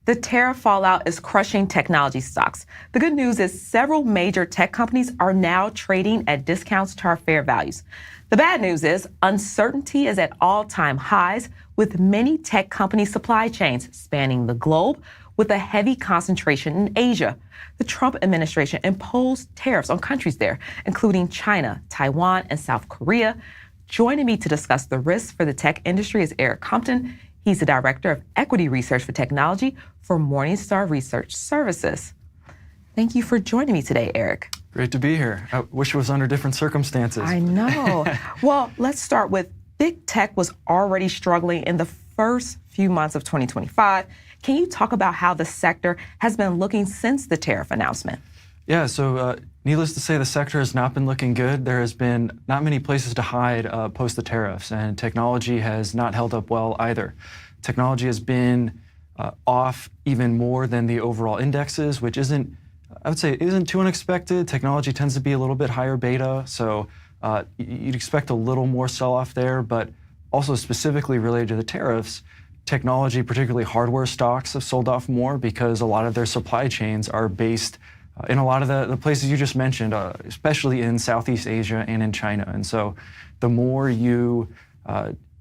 The tariff fallout is crushing technology stocks. The good news is several major tech companies are now trading at discounts to our fair values. The bad news is uncertainty is at all-time highs, with many tech company supply chains spanning the globe with a heavy concentration in Asia. The Trump administration imposed tariffs on countries there, including China, Taiwan, and South Korea. Joining me to discuss the risks for the tech industry is Eric Compton. He's the Director of Equity Research for Technology for Morningstar Research Services. Thank you for joining me today, Eric. Great to be here. I wish it was under different circumstances. I know. Well, let's start with big tech was already struggling in the first few months of 2025. Can you talk about how the sector has been looking since the tariff announcement? Yeah, so needless to say, the sector has not been looking good. There has been not many places to hide post the tariffs, and technology has not held up well either. Technology has been off even more than the overall indexes, which isn't too unexpected. Technology tends to be a little bit higher beta, so you'd expect a little more sell-off there, but also specifically related to the tariffs, technology, particularly hardware stocks, have sold off more because a lot of their supply chains are based in a lot of the places you just mentioned, especially in Southeast Asia and in China. And so the more you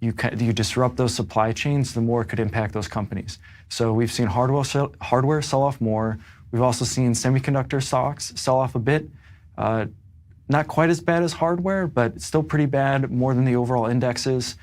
disrupt those supply chains, the more it could impact those companies. So we've seen hardware sell off more. We've also seen semiconductor stocks sell off a bit. Not quite as bad as hardware, but still pretty bad, more than the overall indexes.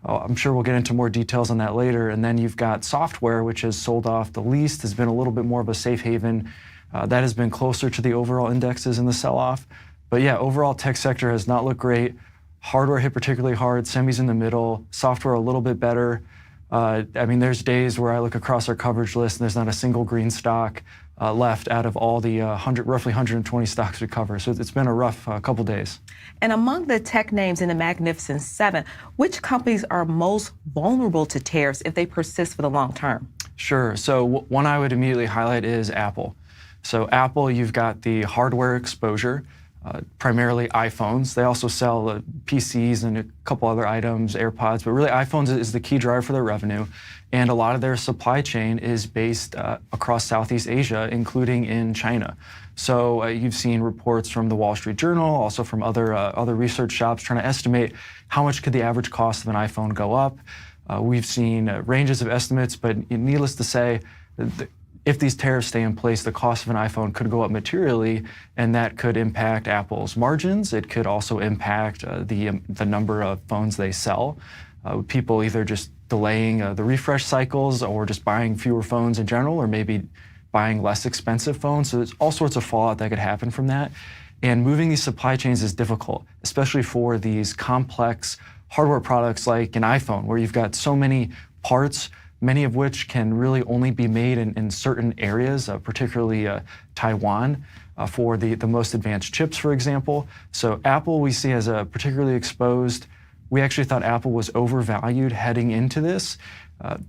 I'm sure we'll get into more details on that later. And then you've got software, which has sold off the least, has been a little bit more of a safe haven. That has been closer to the overall indexes in the sell-off. But yeah, overall tech sector has not looked great. Hardware hit particularly hard, semis in the middle, software a little bit better. There's days where I look across our coverage list and there's not a single green stock left out of all the roughly 120 stocks we cover. So it's been a rough couple days. And among the tech names in the Magnificent Seven, which companies are most vulnerable to tariffs if they persist for the long term? Sure. So one I would immediately highlight is Apple. So Apple, you've got the hardware exposure, primarily iPhones. They also sell PCs and a couple other items, AirPods, but really iPhones is the key driver for their revenue. And a lot of their supply chain is based across Southeast Asia, including in China. So you've seen reports from the Wall Street Journal, also from other research shops trying to estimate how much could the average cost of an iPhone go up. We've seen ranges of estimates, but needless to say, if these tariffs stay in place, the cost of an iPhone could go up materially, and that could impact Apple's margins. It could also impact the number of phones they sell. People either just delaying the refresh cycles or just buying fewer phones in general, or maybe buying less expensive phones. So there's all sorts of fallout that could happen from that. And moving these supply chains is difficult, especially for these complex hardware products like an iPhone, where you've got so many parts, many of which can really only be made in certain areas, particularly Taiwan, for the most advanced chips, for example. So Apple we see as a particularly exposed. We actually thought Apple was overvalued heading into this.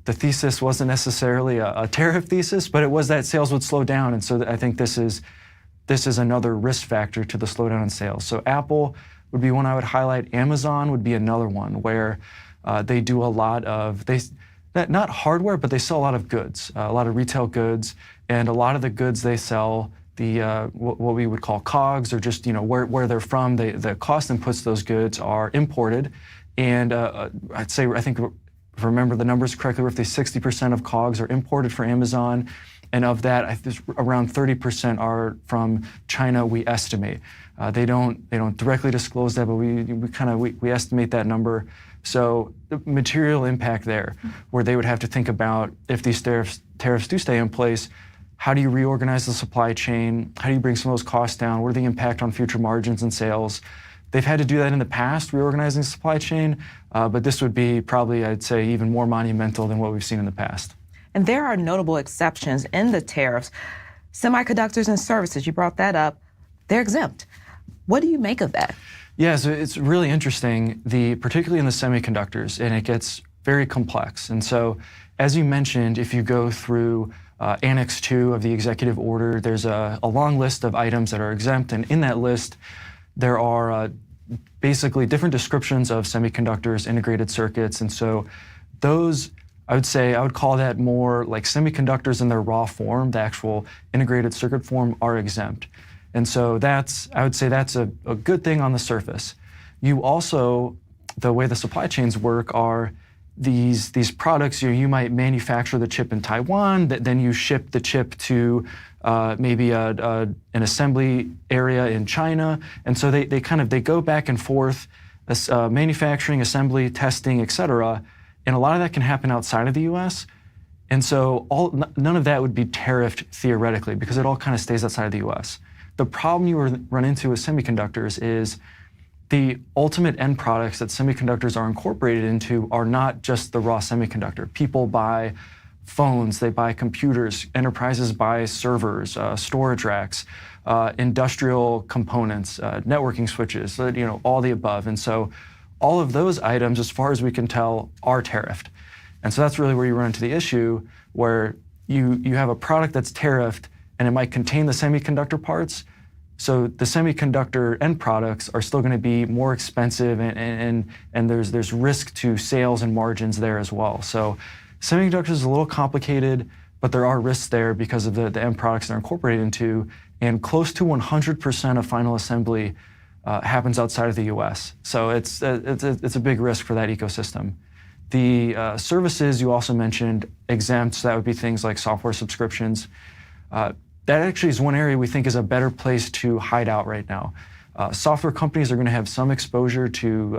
The thesis wasn't necessarily a tariff thesis, but it was that sales would slow down. And so I think this is another risk factor to the slowdown in sales. So Apple would be one I would highlight. Amazon would be another one where they do a lot of, not hardware, but they sell a lot of goods, a lot of retail goods, and a lot of the goods they sell, what we would call COGS, or just where they're from, the cost inputs to those goods are imported, and I think if I remember the numbers correctly, roughly 60% of COGS are imported for Amazon, and of that, around 30% are from China. We estimate they don't directly disclose that, but we estimate that number. So the material impact there, where they would have to think about if these tariffs do stay in place, how do you reorganize the supply chain? How do you bring some of those costs down? What are the impact on future margins and sales? They've had to do that in the past, reorganizing the supply chain, but this would be probably, I'd say, even more monumental than what we've seen in the past. And there are notable exceptions in the tariffs. Semiconductors and services, you brought that up, they're exempt. What do you make of that? Yeah, so it's really interesting, particularly in the semiconductors, and it gets very complex. And so, as you mentioned, if you go through Annex 2 of the executive order, there's a long list of items that are exempt, and in that list, there are basically different descriptions of semiconductors, integrated circuits, and so those I would call that more like semiconductors in their raw form, the actual integrated circuit form, are exempt. And so I would say that's a good thing on the surface. You also, the way the supply chains work are these products, you might manufacture the chip in Taiwan, then you ship the chip to maybe an assembly area in China. And so they go back and forth, manufacturing, assembly, testing, et cetera. And a lot of that can happen outside of the US. And so none of that would be tariffed theoretically because it all kind of stays outside of the US. The problem you run into with semiconductors is the ultimate end products that semiconductors are incorporated into are not just the raw semiconductor. People buy phones, they buy computers, enterprises buy servers, storage racks, industrial components, networking switches, all the above. And so all of those items, as far as we can tell, are tariffed. And so that's really where you run into the issue where you have a product that's tariffed and it might contain the semiconductor parts. So the semiconductor end products are still going to be more expensive and there's risk to sales and margins there as well. So semiconductors is a little complicated, but there are risks there because of the end products they're incorporated into, and close to 100% of final assembly happens outside of the US. So it's a big risk for that ecosystem. The services you also mentioned exempt, so that would be things like software subscriptions. That actually is one area we think is a better place to hide out right now. Software companies are going to have some exposure to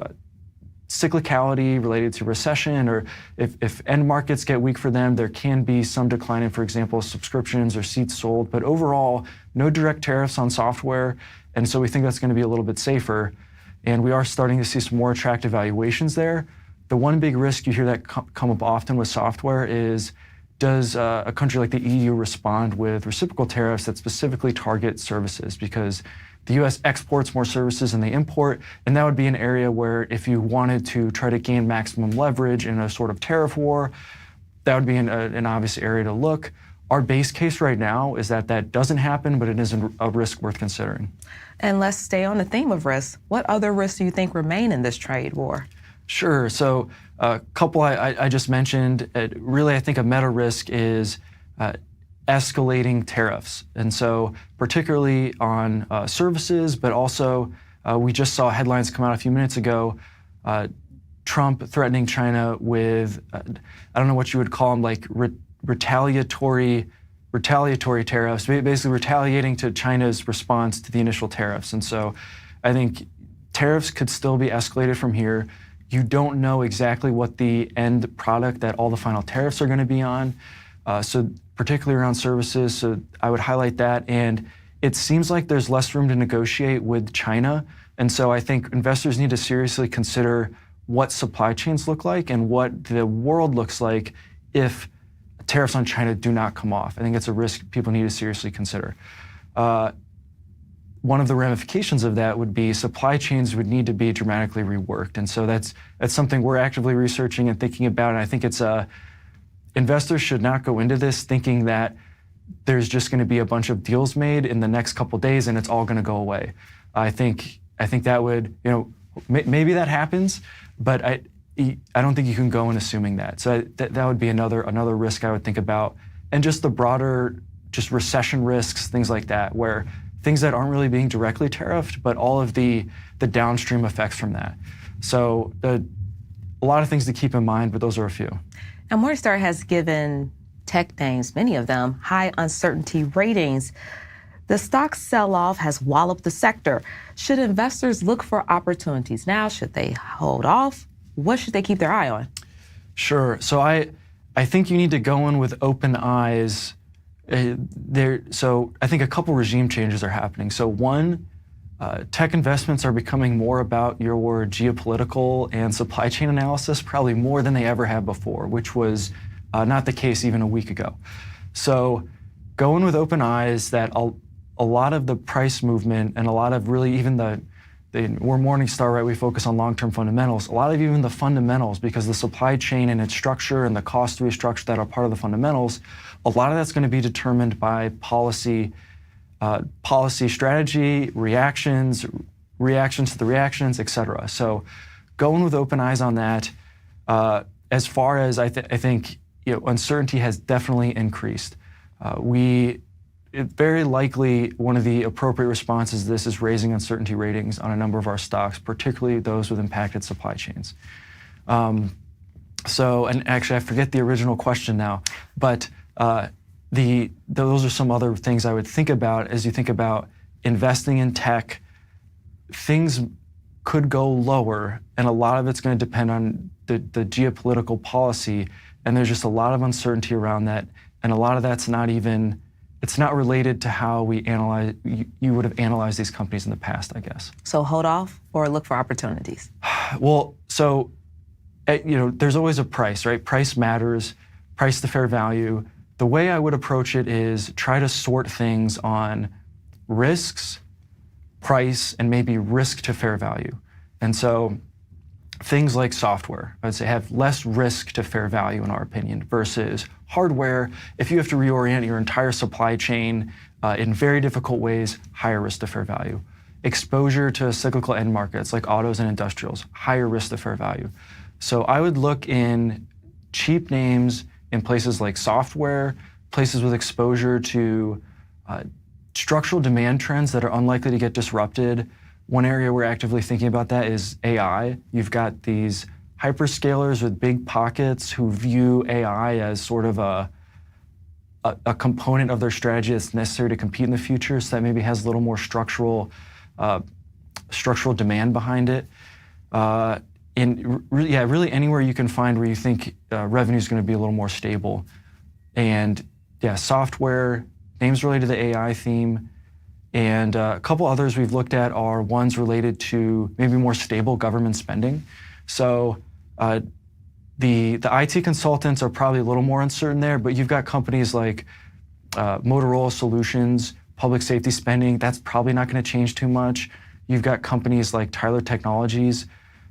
cyclicality related to recession, or if end markets get weak for them, there can be some decline in, for example, subscriptions or seats sold. But overall, no direct tariffs on software, and so we think that's going to be a little bit safer. And we are starting to see some more attractive valuations there. The one big risk you hear that come up often with software is, does a country like the EU respond with reciprocal tariffs that specifically target services? Because the US exports more services than they import, and that would be an area where if you wanted to try to gain maximum leverage in a sort of tariff war, that would be an obvious area to look. Our base case right now is that doesn't happen, but it is a risk worth considering. And let's stay on the theme of risks. What other risks do you think remain in this trade war? Sure. So a couple I just mentioned. Really, I think a meta risk is escalating tariffs. And so particularly on services, but also we just saw headlines come out a few minutes ago, Trump threatening China with, I don't know what you would call them, like retaliatory tariffs, basically retaliating to China's response to the initial tariffs. And so I think tariffs could still be escalated from here. You don't know exactly what the end product that all the final tariffs are going to be on. So particularly around services, so I would highlight that. And it seems like there's less room to negotiate with China. And so I think investors need to seriously consider what supply chains look like and what the world looks like if tariffs on China do not come off. I think it's a risk people need to seriously consider. One of the ramifications of that would be supply chains would need to be dramatically reworked. And so that's something we're actively researching and thinking about. And I think investors should not go into this thinking that there's just going to be a bunch of deals made in the next couple of days and it's all going to go away. I think that would, maybe that happens, but I don't think you can go in assuming that. So that would be another risk I would think about. And just the broader, just recession risks, things like that, where things that aren't really being directly tariffed, but all of the downstream effects from that. So a lot of things to keep in mind, but those are a few. Now, Morningstar has given tech names, many of them, high uncertainty ratings. The stock sell-off has walloped the sector. Should investors look for opportunities now? Should they hold off? What should they keep their eye on? Sure. So I think you need to go in with open eyes. So I think a couple regime changes are happening. So one, tech investments are becoming more about your geopolitical and supply chain analysis, probably more than they ever have before, which was not the case even a week ago. So go in with open eyes that a lot of the price movement and a lot of really even we're Morningstar, right? We focus on long-term fundamentals. A lot of even the fundamentals, because the supply chain and its structure and the cost to restructure that are part of the fundamentals, a lot of that's going to be determined by policy strategy, reactions to the reactions, et cetera. So go in with open eyes on that. as far as I think, uncertainty has definitely increased. Very likely one of the appropriate responses to this is raising uncertainty ratings on a number of our stocks, particularly those with impacted supply chains. And actually I forget the original question now, but those are some other things I would think about as you think about investing in tech. Things could go lower, and a lot of it's going to depend on the geopolitical policy, and there's just a lot of uncertainty around that, and a lot of that's it's not related to how you would have analyzed these companies in the past, I guess. So hold off or look for opportunities? Well, there's always a price, right? Price matters, price to fair value. The way I would approach it is try to sort things on risks, price, and maybe risk to fair value. And so things like software, I'd say, have less risk to fair value in our opinion versus hardware. If you have to reorient your entire supply chain in very difficult ways, higher risk to fair value. Exposure to cyclical end markets like autos and industrials, higher risk to fair value. So I would look in cheap names in places like software, places with exposure to structural demand trends that are unlikely to get disrupted. One area we're actively thinking about that is AI. You've got these hyperscalers with big pockets who view AI as sort of a component of their strategy that's necessary to compete in the future, so that maybe has a little more structural demand behind it. Really anywhere you can find where you think revenue is going to be a little more stable. And software, names related to the AI theme, and a couple others we've looked at are ones related to maybe more stable government spending. So the IT consultants are probably a little more uncertain there, but you've got companies like Motorola Solutions, public safety spending, that's probably not going to change too much. You've got companies like Tyler Technologies,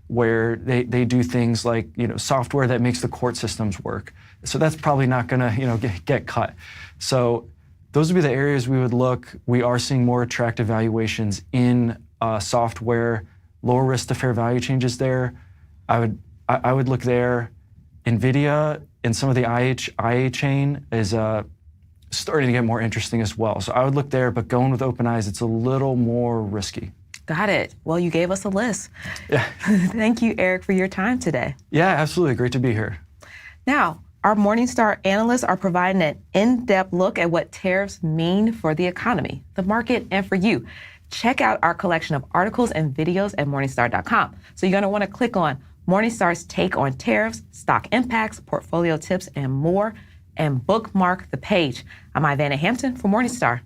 where they do things like software that makes the court systems work. So that's probably not going to get cut. So those would be the areas we would look. We are seeing more attractive valuations in software, lower risk to fair value changes there. I would look there. NVIDIA and some of the IA chain is starting to get more interesting as well. So I would look there, but going with open eyes, it's a little more risky. Got it. Well, you gave us a list. Yeah. Thank you, Eric, for your time today. Yeah, absolutely. Great to be here. Now, our Morningstar analysts are providing an in-depth look at what tariffs mean for the economy, the market, and for you. Check out our collection of articles and videos at Morningstar.com. So you're going to want to click on Morningstar's take on tariffs, stock impacts, portfolio tips, and more, and bookmark the page. I'm Ivana Hampton for Morningstar.